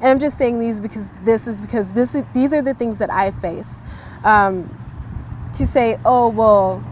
And I'm just saying these because these are the things that I face. To say, oh, well,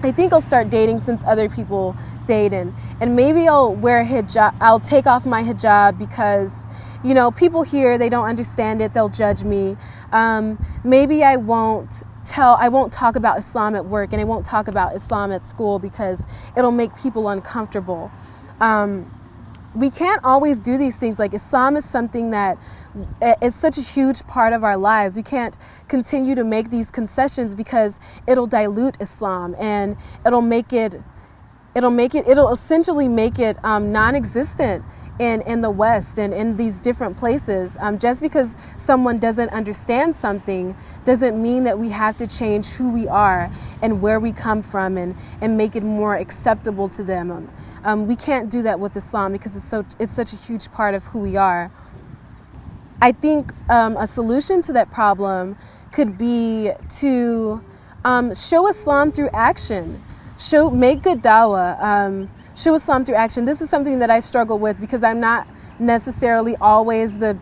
I think I'll start dating since other people date, and maybe I'll wear hijab. I'll take off my hijab because, you know, people here, they don't understand it. They'll judge me. Maybe I won't talk about Islam at work, and I won't talk about Islam at school because it'll make people uncomfortable. We can't always do these things. Like, Islam is something that is such a huge part of our lives. We can't continue to make these concessions because it'll dilute Islam, and it'll essentially make it non-existent in the West and in these different places. Just because someone doesn't understand something doesn't mean that we have to change who we are and where we come from and make it more acceptable to them. We can't do that with Islam because it's such a huge part of who we are. I think a solution to that problem could be to show Islam through action. Make good dawah. Show Islam through action. This is something that I struggle with because I'm not necessarily always the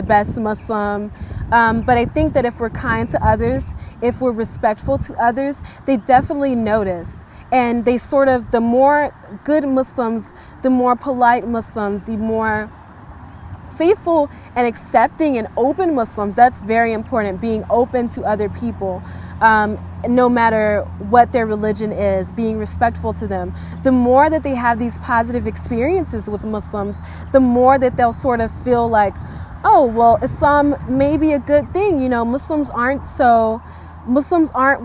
best Muslim. But I think that if we're kind to others, if we're respectful to others, they definitely notice. And they the more good Muslims, the more polite Muslims, the more faithful and accepting and open Muslims. That's very important, being open to other people. No matter what their religion is, being respectful to them. The more that they have these positive experiences with Muslims, the more that they'll sort of feel like, oh, well, Islam may be a good thing. You know, Muslims aren't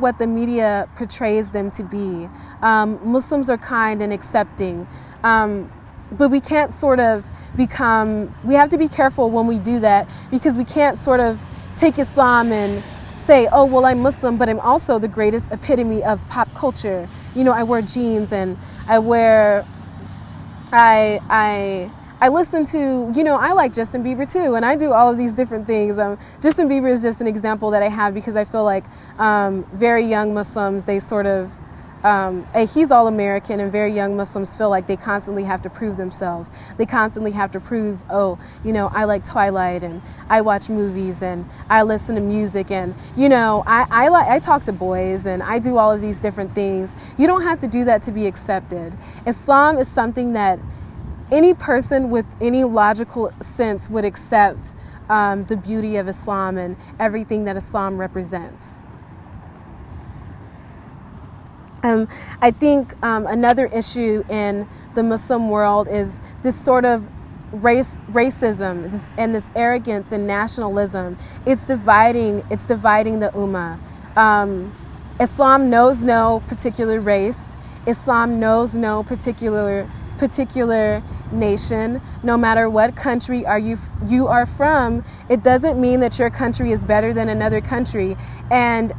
what the media portrays them to be. Muslims are kind and accepting. But we can't we have to be careful when we do that, because we can't take Islam and say, oh, well, I'm Muslim, but I'm also the greatest epitome of pop culture. You know, I wear jeans and I listen to, you know, I like Justin Bieber too, and I do all of these different things. Justin Bieber is just an example that I have because I feel like very young Muslims, they he's all American, and very young Muslims feel like they constantly have to prove themselves. They constantly have to prove, oh, you know, I like Twilight, and I watch movies, and I listen to music, and, you know, I talk to boys, and I do all of these different things. You don't have to do that to be accepted. Islam is something that any person with any logical sense would accept the beauty of Islam and everything that Islam represents. I think another issue in the Muslim world is this sort of racism and this arrogance and nationalism. It's dividing the ummah. Islam knows no particular race. Islam knows no particular nation. No matter what country you are from, it doesn't mean that your country is better than another country. And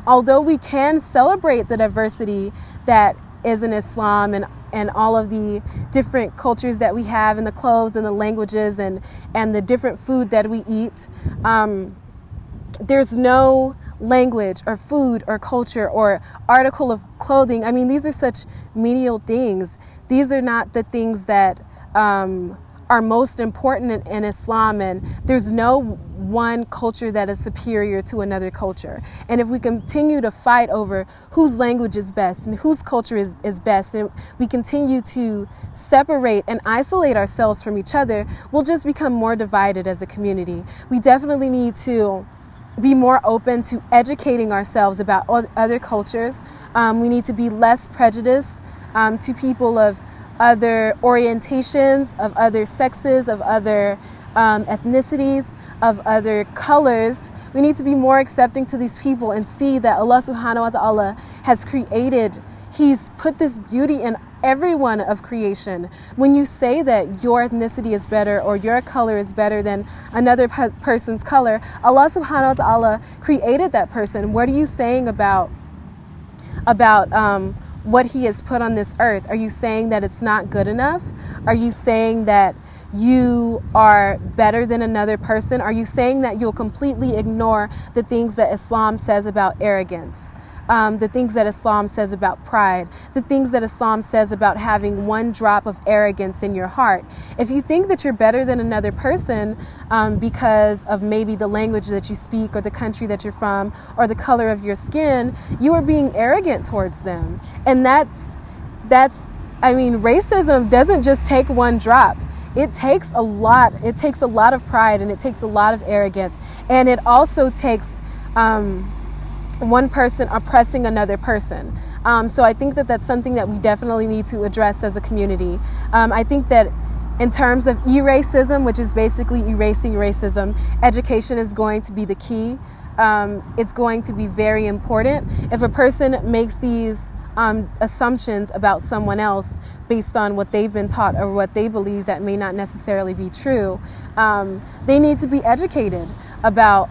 although we can celebrate the diversity that is in Islam and all of the different cultures that we have, and the clothes and the languages and the different food that we eat, there's no language or food or culture or article of clothing. I mean, these are such menial things. These are not the things that are most important in Islam, and there's no one culture that is superior to another culture. And if we continue to fight over whose language is best and whose culture is best, and we continue to separate and isolate ourselves from each other, we'll just become more divided as a community. We definitely need to be more open to educating ourselves about other cultures. We need to be less prejudiced to people of other orientations, of other sexes, of other ethnicities, of other colors. We need to be more accepting to these people and see that Allah subhanahu wa ta'ala has created, He's put this beauty in everyone of creation. When you say that your ethnicity is better or your color is better than another person's color, Allah subhanahu wa ta'ala created that person. What are you saying about what He has put on this earth? Are you saying that it's not good enough? Are you saying that you are better than another person? Are you saying that you'll completely ignore the things that Islam says about arrogance? the things that Islam says about pride, the things that Islam says about having one drop of arrogance in your heart. If you think that you're better than another person because of maybe the language that you speak or the country that you're from or the color of your skin, you are being arrogant towards them. And racism doesn't just take one drop. It takes a lot. It takes a lot of pride, and it takes a lot of arrogance. And it also takes one person oppressing another person. So I think that that's something that we definitely need to address as a community. I think that in terms of e-racism, which is basically erasing racism, education is going to be the key. It's going to be very important. If a person makes these assumptions about someone else based on what they've been taught or what they believe that may not necessarily be true, they need to be educated about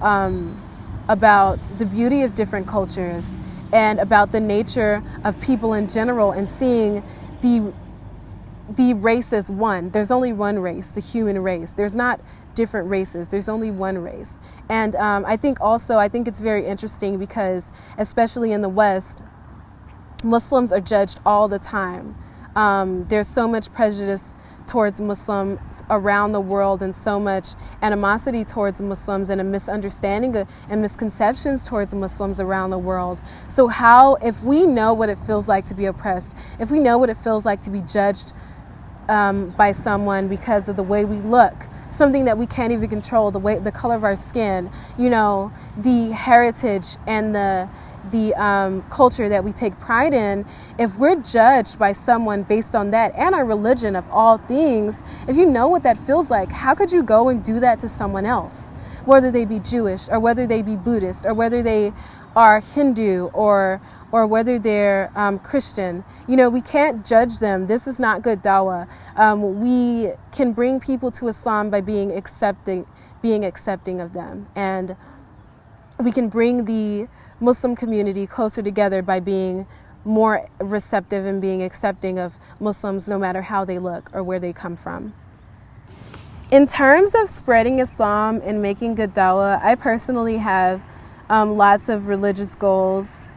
the beauty of different cultures and about the nature of people in general, and seeing the race as one. There's only one race, the human race. There's not different races. There's only one race. And I think it's very interesting because, especially in the West, Muslims are judged all the time. There's so much prejudice towards Muslims around the world, and so much animosity towards Muslims, and a misunderstanding and misconceptions towards Muslims around the world. So if we know what it feels like to be oppressed, if we know what it feels like to be judged by someone because of the way we look, something that we can't even control, the color of our skin, the heritage and the culture that we take pride in, if we're judged by someone based on that, and our religion of all things, if you know what that feels like, how could you go and do that to someone else, whether they be Jewish or whether they be Buddhist or whether they are Hindu or whether they're Christian? We can't judge them. This is not good dawah. We can bring people to Islam by being accepting of them, and we can bring the Muslim community closer together by being more receptive and being accepting of Muslims, no matter how they look or where they come from. In terms of spreading Islam and making good dawah, I personally have lots of religious goals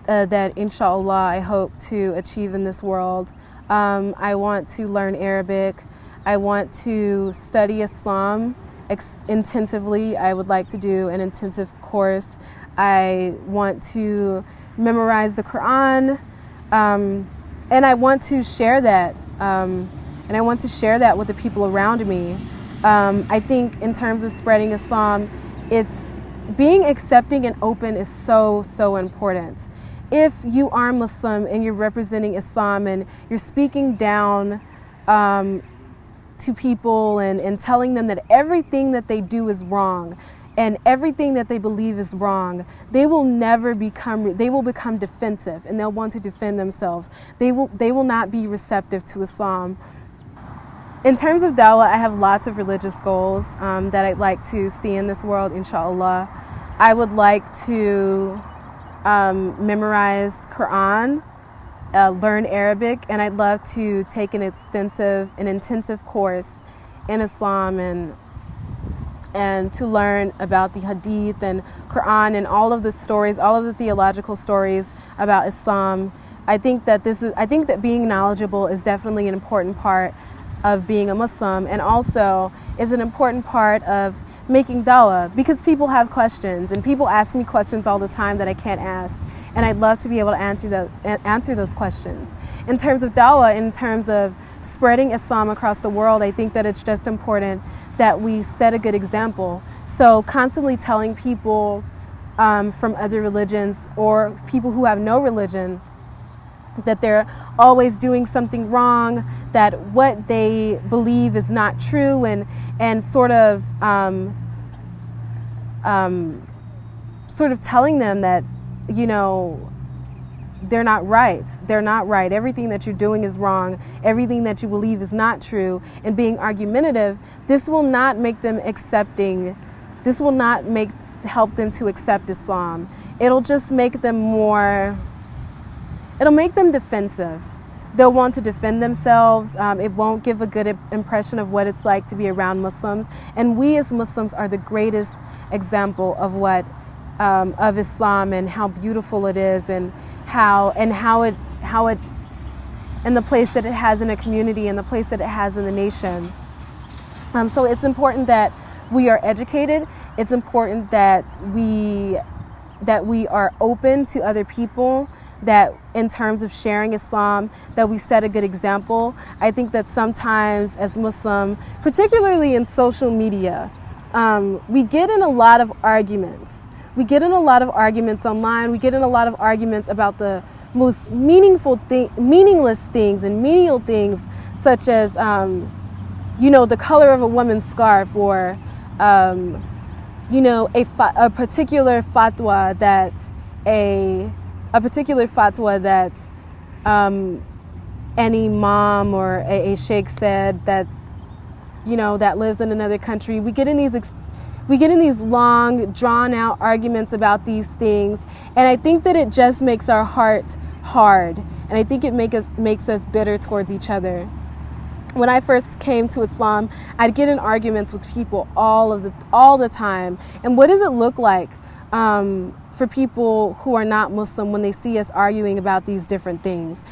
that, inshallah, I hope to achieve in this world. I want to learn Arabic. I want to study Islam intensively. I would like to do an intensive course. I want to memorize the Quran, and I want to share that. And I want to share that with the people around me. I think in terms of spreading Islam, it's being accepting and open is so, so important. If you are Muslim and you're representing Islam and you're speaking down to people and telling them that everything that they do is wrong and everything that they believe is wrong, they will become defensive, and they'll want to defend themselves. They will not be receptive to Islam. In terms of dawah, I have lots of religious goals that I'd like to see in this world, inshallah. I would like to memorize Quran, learn Arabic, and I'd love to take an intensive course in Islam and to learn about the Hadith and Quran and all of the stories, all of the theological stories about Islam. I think that being knowledgeable is definitely an important part of being a Muslim, and also is an important part of making dawah, because people have questions and people ask me questions all the time that I can't ask, and I'd love to be able to answer those questions. In terms of dawah, in terms of spreading Islam across the world, I think that it's just important that we set a good example. So constantly telling people from other religions or people who have no religion that they're always doing something wrong, that what they believe is not true, and sort of telling them that, they're not right. They're not right. Everything that you're doing is wrong. Everything that you believe is not true. And being argumentative, this will not make them accepting. This will not help them to accept Islam. It'll just make them it'll make them defensive. They'll want to defend themselves. It won't give a good impression of what it's like to be around Muslims. And we as Muslims are the greatest example of what of Islam and how beautiful it is, and how it and the place that it has in a community and the place that it has in the nation. So it's important that we are educated. It's important that we are open to other people, that in terms of sharing Islam, that we set a good example. I think that sometimes as Muslim, particularly in social media, we get in a lot of arguments. We get in a lot of arguments online. We get in a lot of arguments about the most meaningless things and menial things, such as, the color of a woman's scarf, or, a particular fatwa that any imam or a sheikh said that lives in another country. We get in these long, drawn-out arguments about these things, and I think that it just makes our heart hard, and I think it makes us bitter towards each other. When I first came to Islam, I'd get in arguments with people all the time. And what does it look like for people who are not Muslim when they see us arguing about these different things?